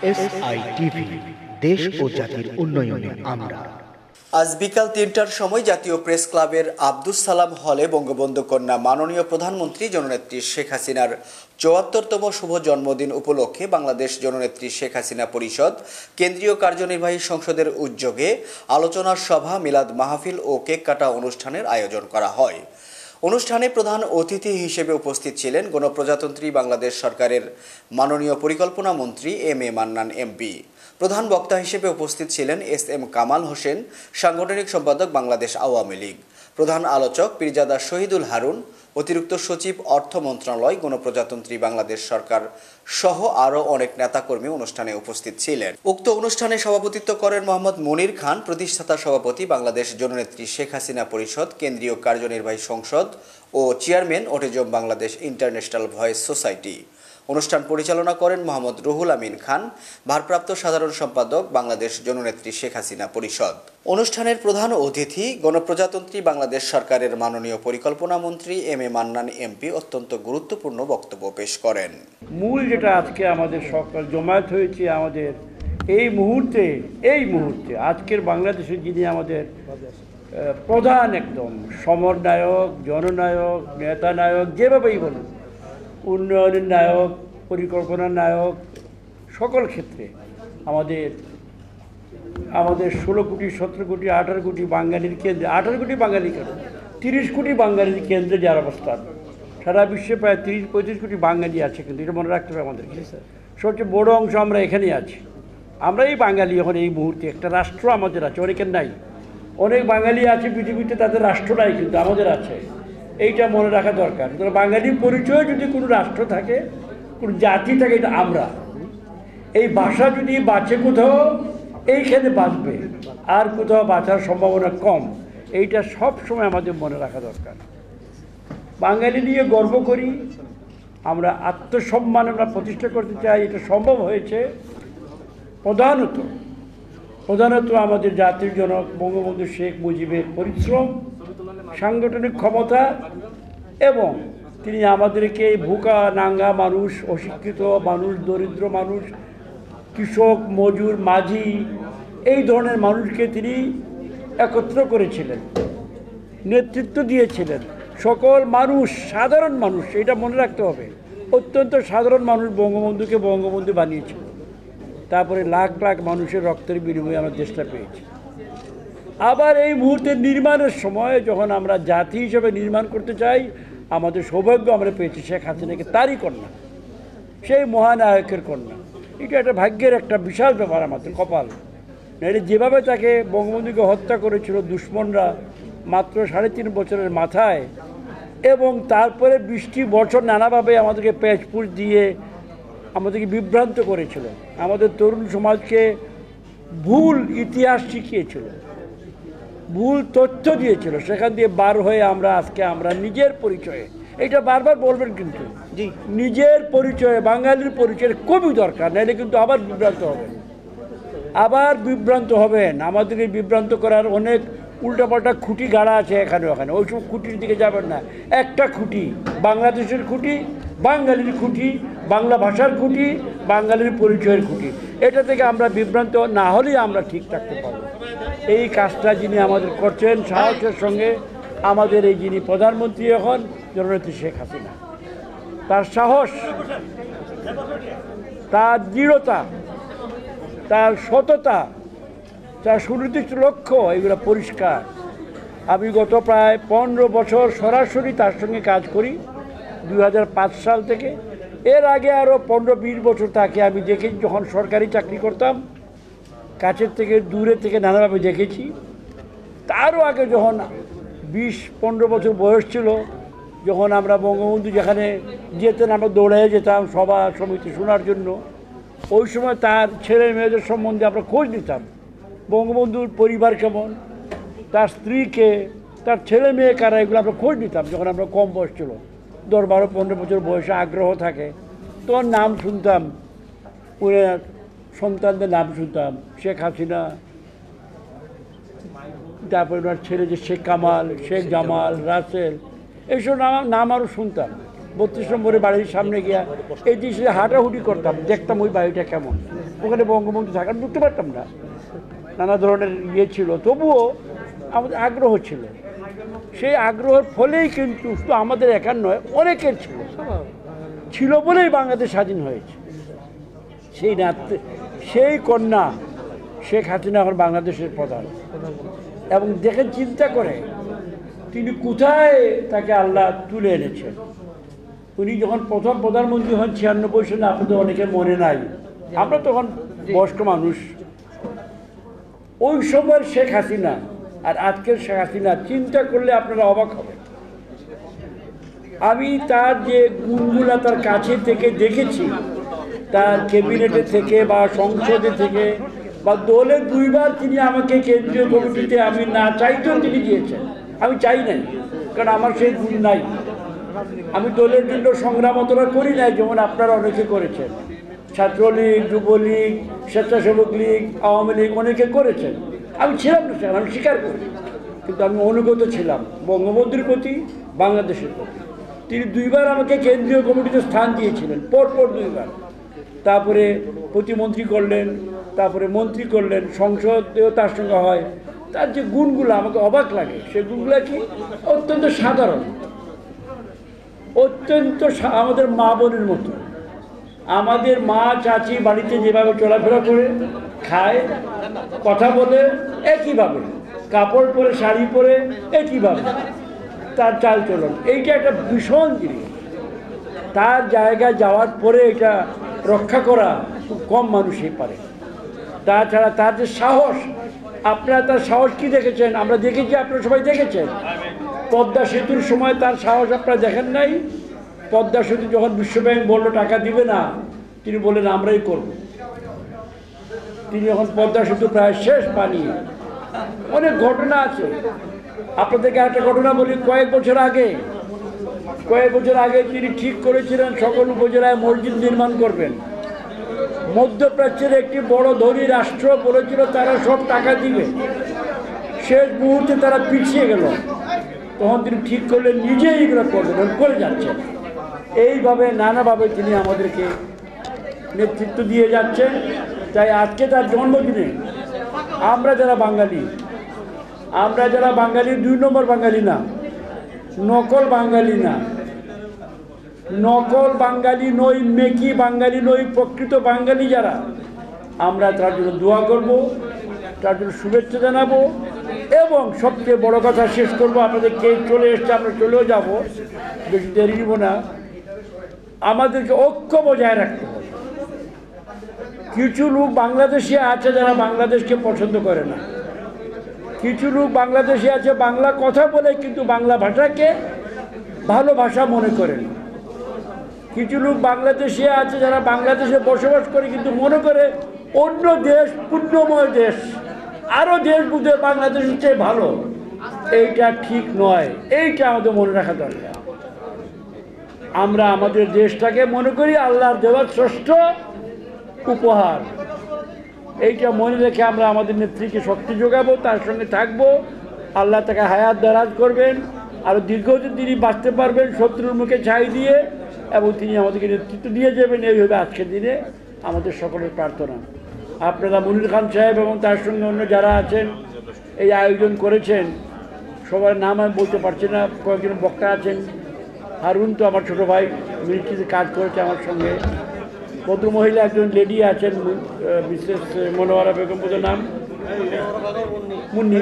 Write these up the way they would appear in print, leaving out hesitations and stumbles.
SITV দেশ ও জাতির উন্নয়নে আমরা। আজ বিকাল ৩টার সময় জাতীয় প্রেস ক্লাবের আব্দুস সালাম হলে বঙ্গবন্ধু কন্যা মাননীয় প্রধানমন্ত্রী জননেত্রী শেখ হাসিনার ৭৪তম শুভ জন্মদিন উপলক্ষে বাংলাদেশ জননেত্রী শেখ হাসিনা পরিষদ কেন্দ্রীয় কার্যনির্বাহী সংসদের উদ্যোগে আলোচনা সভা, মিলাদ মাহফিল ও কেক কাটা অনুষ্ঠানের আয়োজন করা হয়। অনুষ্ঠানে প্রধান অতিথি হিসেবে উপস্থিত ছিলেন গণপ্রজাতন্ত্রী বাংলাদেশ সরকারের মাননীয় পরিকল্পনা মন্ত্রী এম এ মান্নান এমপি। প্রধান বক্তা হিসেবে উপস্থিত ছিলেন SM কামাল হোসেন, সাংগঠনিক সম্পাদক বাংলাদেশ আওয়ামী লীগ। প্রধান আলোচক পীরজাদা শহীদুল হারুন, অতিরিক্ত সচিব অর্থ মন্ত্রণালয়, গণপ্রজাতন্ত্রী বাংলাদেশ সরকার সহ আরও অনেক নেতাকর্মী অনুষ্ঠানে উপস্থিত ছিলেন। উক্ত অনুষ্ঠানে সভাপতিত্ব করেন মোহাম্মদ মনির খান, প্রতিষ্ঠাতা সভাপতি বাংলাদেশ জননেত্রী শেখ হাসিনা পরিষদ কেন্দ্রীয় কার্যনির্বাহী সংসদ ও chairman autism Bangladesh international voice society. অনুষ্ঠান পরিচালনা করেন মোহাম্মদ রুহুল আমিন খান, ভারপ্রাপ্ত সাধারণ সম্পাদক বাংলাদেশ জননেত্রী শেখ হাসিনা পরিষদ। অনুষ্ঠানের প্রধান অতিথি গণপ্রজাতন্ত্রী বাংলাদেশ সরকারের মাননীয় পরিকল্পনা মন্ত্রী এম এ মান্নান এমপি অত্যন্ত গুরুত্বপূর্ণ বক্তব্য পেশ করেন। মূল যেটা আজকে আমাদের সরকার জমায়েত হয়েছে, আমাদের এই মুহূর্তে আজকের বাংলাদেশে যিনি আমাদের প্রধান একদম সমরনায়ক, জননায়ক, নেতা নায়ক, যেভাবেই বলুন, উন্নয়নের নায়ক, পরিকল্পনার নায়ক, সকল ক্ষেত্রে আমাদের 16 কোটি, 17 কোটি, 18 কোটি বাঙালির কেন্দ্রে, 18 কোটি বাঙালি কেন, 30 কোটি বাঙালির কেন্দ্রে যার অবস্থান, সারা বিশ্বে প্রায় 30-35 কোটি বাঙালি আছে, কিন্তু এটা মনে রাখতে হবে আমাদেরকে। সবচেয়ে বড় অংশ আমরা এখানেই আছি। আমরা এই বাঙালি এখন এই মুহূর্তে একটা রাষ্ট্র আমাদের আছে, অনেকের নাই। অনেক বাঙালি আছে পৃথিবীতে, তাদের রাষ্ট্র নাই, কিন্তু আমাদের আছে। এইটা মনে রাখা দরকার। বাঙালির পরিচয় যদি কোনো রাষ্ট্র থাকে, কোনো জাতি থাকে, এটা আমরা। এই ভাষা যদি বাঁচে কোথাও, এইখানে বাঁচবে, আর কোথাও বাঁচার সম্ভাবনা কম। এইটা সব সময় আমাদের মনে রাখা দরকার। বাঙালি নিয়ে গর্ব করি, আমরা আত্মসম্মান আমরা প্রতিষ্ঠা করতে চাই। এটা সম্ভব হয়েছে প্রধানত আমাদের জাতির জনক বঙ্গবন্ধু শেখ মুজিবের পরিশ্রম, সাংগঠনিক ক্ষমতা, এবং তিনি আমাদেরকে ভুকা নাঙ্গা মানুষ, অশিক্ষিত মানুষ, দরিদ্র মানুষ, কৃষক, মজুর, মাঝি, এই ধরনের মানুষকে তিনি একত্র করেছিলেন, নেতৃত্ব দিয়েছিলেন। সকল মানুষ, সাধারণ মানুষ, এটা মনে রাখতে হবে, অত্যন্ত সাধারণ মানুষ বঙ্গবন্ধুকে বঙ্গবন্ধু বানিয়েছিল। তারপরে লাখ লাখ মানুষের রক্তের বিনিময়ে আমরা দেশটা পেয়েছি। আবার এই মুহূর্তে নির্মাণের সময় যখন আমরা জাতি হিসেবে নির্মাণ করতে চাই, আমাদের সৌভাগ্য আমরা পেয়েছি শেখ হাসিনাকে, তারই কন্যা, সেই মহানায়কের কন্যা। এটা একটা ভাগ্যের একটা বিশাল ব্যাপার, আমাদের কপাল। এটা যেভাবে তাকে বঙ্গবন্ধুকে হত্যা করেছিল দুশ্মনরা মাত্র 3.5 বছরের মাথায়, এবং তারপরে 20টি বছর নানাভাবে আমাদেরকে পেঁচপুষ দিয়ে আমাদেরকে বিভ্রান্ত করেছিল, আমাদের তরুণ সমাজকে ভুল ইতিহাস শিখিয়েছিল, ভুল তথ্য দিয়েছিল। সেখান দিয়ে বার হয়ে আজকে আমরা নিজের পরিচয়ে, এটা বারবার বলবেন কিন্তু, জি, নিজের পরিচয়ে, বাঙালির পরিচয় খুবই দরকার, নাহলে কিন্তু আবার বিভ্রান্ত হবেন। আমাদেরকে বিভ্রান্ত করার অনেক উল্টাপাল্টা খুঁটি গাড়া আছে এখানে ওখানে, ওইসব খুঁটির দিকে যাবেন না। একটা খুঁটি, বাংলাদেশের খুঁটি, বাঙালির খুঁটি, বাংলা ভাষার খুঁটি, বাঙালির পরিচয়ের খুঁটি। এটা থেকে আমরা বিভ্রান্ত না হলেই আমরা ঠিক থাকতে পারবো। এই কাজটা যিনি আমাদের করছেন সাহসের সঙ্গে, আমাদের এই যিনি প্রধানমন্ত্রী এখন, জননেত্রী শেখ হাসিনা, তার সাহস, তার দৃঢ়তা, তার সততা, তার সুনির্দিষ্ট লক্ষ্য, এগুলো পরিষ্কার। আমি গত প্রায় 15 বছর সরাসরি তার সঙ্গে কাজ করি, 2005 সাল থেকে। এর আগে আরও 15-20 বছর তাকে আমি দেখেছি, যখন সরকারি চাকরি করতাম, কাছের থেকে দূরে থেকে নানাভাবে দেখেছি। তারও আগে যখন 20-15 বছর বয়স ছিল, যখন আমরা বঙ্গবন্ধু যেখানে যেতেন, আমরা দৌড়ে যেতাম সভা সমিতি শোনার জন্য, ওই সময় তার ছেলে মেয়েদের সম্বন্ধে আমরা খোঁজ নিতাম। বঙ্গবন্ধুর পরিবার কেমন, তার স্ত্রীকে, তার ছেলে মেয়ে কারা, এগুলো আমরা খোঁজ নিতাম যখন আমরা কম বয়স ছিল, 10-12-15 বছর বয়সে আগ্রহ থাকে। তোর নাম শুনতাম, ওনার সন্তানদের নাম শুনতাম, শেখ হাসিনা, তারপরে ওনার ছেলে যে শেখ কামাল, শেখ জামাল, রাসেল, এইসব নাম আরও শুনতাম। 32 নম্বরের বাড়ির সামনে গিয়া এই যে হাঁটাহুটি করতাম, দেখতাম ওই বাড়িটা কেমন। ওখানে বঙ্গবন্ধু থাকা ঢুকতে পারতাম না, নানা ধরনের ইয়ে ছিল, তবুও আমাদের আগ্রহ ছিল। সেই আগ্রহের ফলেই কিন্তু শুধু আমাদের একার নয়, অনেকের ছিল বলেই বাংলাদেশ স্বাধীন হয়েছে। সেই কন্যা শেখ হাসিনা এখন বাংলাদেশের প্রধান, এবং দেখে চিন্তা করে তিনি কোথায় তাকে আল্লাহ তুলে এনেছেন। উনি যখন প্রথম প্রধানমন্ত্রী হন 96 সালে, আপনাদের অনেকের মনে নাই, আমরা তখন বয়স্ক মানুষ। ওই সময়ের শেখ হাসিনা আর আজকের শেখ হাসিনা চিন্তা করলে আপনারা অবাক হবেন। আমি তার যে গুণগুলা তার কাছে থেকে দেখেছি, তার ক্যাবিনেটে থেকে বা সংসদে থেকে বা দলে 2 বার তিনি আমাকে কেন্দ্রীয় কমিটিতে আমি না চাইতেও তিনি দিয়েছেন, আমি চাই নাই, কারণ আমার সেই গুণ নাই। আমি দলের জন্য সংগ্রাম অতটা করি নাই যেমন আপনারা অনেকে করেছেন। ছাত্রলীগ, যুবলীগ, স্বেচ্ছাসেবক লীগ, আওয়ামী লীগ অনেকে করেছেন, আমি ছিলাম না, আমি স্বীকার করি। কিন্তু আমি অনুগত ছিলাম বঙ্গবন্ধুর প্রতি, বাংলাদেশের প্রতি। তিনি 2 বার আমাকে কেন্দ্রীয় কমিটিতে স্থান দিয়েছিলেন, পরপর 2 বার। তারপরে প্রতিমন্ত্রী করলেন, তারপরে মন্ত্রী করলেন, সংসদেও তার সঙ্গে হয়। তার যে গুণগুলো আমাকে অবাক লাগে, সে গুণগুলো কি অত্যন্ত সাধারণ, অত্যন্ত আমাদের মা বোনের মতো। আমাদের মা চাচি বাড়িতে যেভাবে চলাফেরা করে, খায়, কথা বলে একইভাবে, কাপড় পরে, শাড়ি পরে একইভাবে, তার চালচলন, এইটা একটা ভীষণ জিনিস। তার জায়গায় যাওয়ার পরে এটা রক্ষা করা খুব কম মানুষই পারে। তাছাড়া তার যে সাহস, আপনারা তার সাহস কি দেখেছেন? আমরা দেখেছি, আপনারা সবাই দেখেছেন। পদ্মা সেতুর সময় তার সাহস আপনারা দেখেন নাই? পদ্মা সেতু যখন বিশ্বব্যাংক বলল টাকা দিবে না, তিনি বললেন আমরাই করব। তিনি যখন পদ্মা সেতু প্রায় শেষ পানি, অনেক ঘটনা আছে। আপনাদেরকে একটা ঘটনা বলি, কয়েক বছর আগে তিনি ঠিক করেছিলেন সকল উপজেলায় মসজিদ নির্মাণ করবেন। মধ্যপ্রাচ্যের একটি বড় ধনী রাষ্ট্র বলেছিল তারা সব টাকা দিবে, শেষ মুহূর্তে তারা পিছিয়ে গেল। তখন তিনি ঠিক করলেন নিজেই এগুলো করবেন, করে যাচ্ছেন। এইভাবে নানাভাবে তিনি আমাদেরকে নেতৃত্ব দিয়ে যাচ্ছেন। তাই আজকে তার জন্মদিনে আমরা যারা বাঙালি 2 নম্বর বাঙালি না, নকল বাঙালি না, নকল বাঙালি নই, মেকি বাঙালি নই, প্রকৃত বাঙালি যারা, আমরা তার জন্য দোয়া করব, তার জন্য শুভেচ্ছা জানাবো। এবং সবচেয়ে বড় কথা শেষ করবো, আপনাদের কে চলে এসছে, আমরা চলেও যাব, বেশি দেরি নিব না। আমাদেরকে ঐক্য বজায় রাখতে হবে। কিছু লোক বাংলাদেশে আছে যারা বাংলাদেশকে পছন্দ করে না, কিছু লোক বাংলাদেশে আছে বাংলা কথা বলে কিন্তু বাংলা ভাষাকে ভালো ভাষা মনে করেন। কিছু লোক বাংলাদেশে আছে যারা বাংলাদেশে বসবাস করে কিন্তু মনে করে অন্য দেশ পুণ্যময় দেশ, আরও দেশ বুঝে বাংলাদেশের চেয়ে ভালো। এইটা ঠিক নয়, এইটা আমাদের মনে রাখা দরকার। আমরা আমাদের দেশটাকে মনে করি আল্লাহর দেওয়া শ্রেষ্ঠ উপহার। এইটা মনে রেখে আমরা আমাদের নেত্রীকে শক্তি যোগাবো, তার সঙ্গে থাকবো। আল্লাহ তাকে হায়াত দারাজ করবেন, আরও দীর্ঘদিন তিনি বাঁচতে পারবেন শত্রুর মুখে ছাই দিয়ে, এবং তিনি আমাদেরকে নেতৃত্ব দিয়ে যাবেন। এই হবে আজকের দিনে আমাদের সকলের প্রার্থনা। আপনারা মনির খান সাহেব এবং তার সঙ্গে অন্য যারা আছেন এই আয়োজন করেছেন, সবার নাম আমি বলতে পারছি না, কয়েকজন বক্তা আছেন। হারুন তো আমার ছোটো ভাই, মিলিটারিতে কাজ করেছে আমার সঙ্গে। ভদ্র মহিলা একজন লেডি আছেন, মিসেস মনোয়ারা বেগম বোধের নাম, মুন্নি,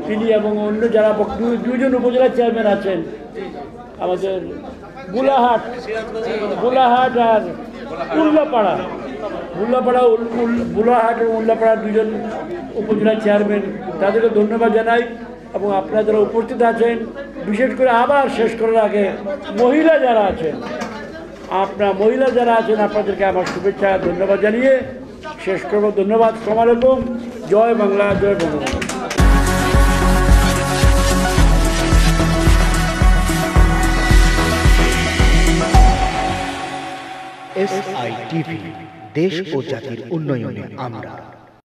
তিনি এবং অন্য যারা 2জন উপজেলা চেয়ারম্যান আছেন আমাদের বুলাহাট আর উল্লাপাড়া, বুলাহাট এবং উল্লাপাড়ার 2জন উপজেলা চেয়ারম্যান, তাদেরকে ধন্যবাদ জানাই। এবং আপনারা যারা উপস্থিত আছেন, বিশেষ করে আবার শেষ করার আগে মহিলা যারা আছেন, আপনাদেরকে আমার শুভেচ্ছা ধন্যবাদ জানিয়ে শেষ করবো। ধন্যবাদ। আসসালামু আলাইকুম। জয় বাংলা, জয় বঙ্গবন্ধু। SITV, দেশ ও জাতির উন্নয়নে আমরা।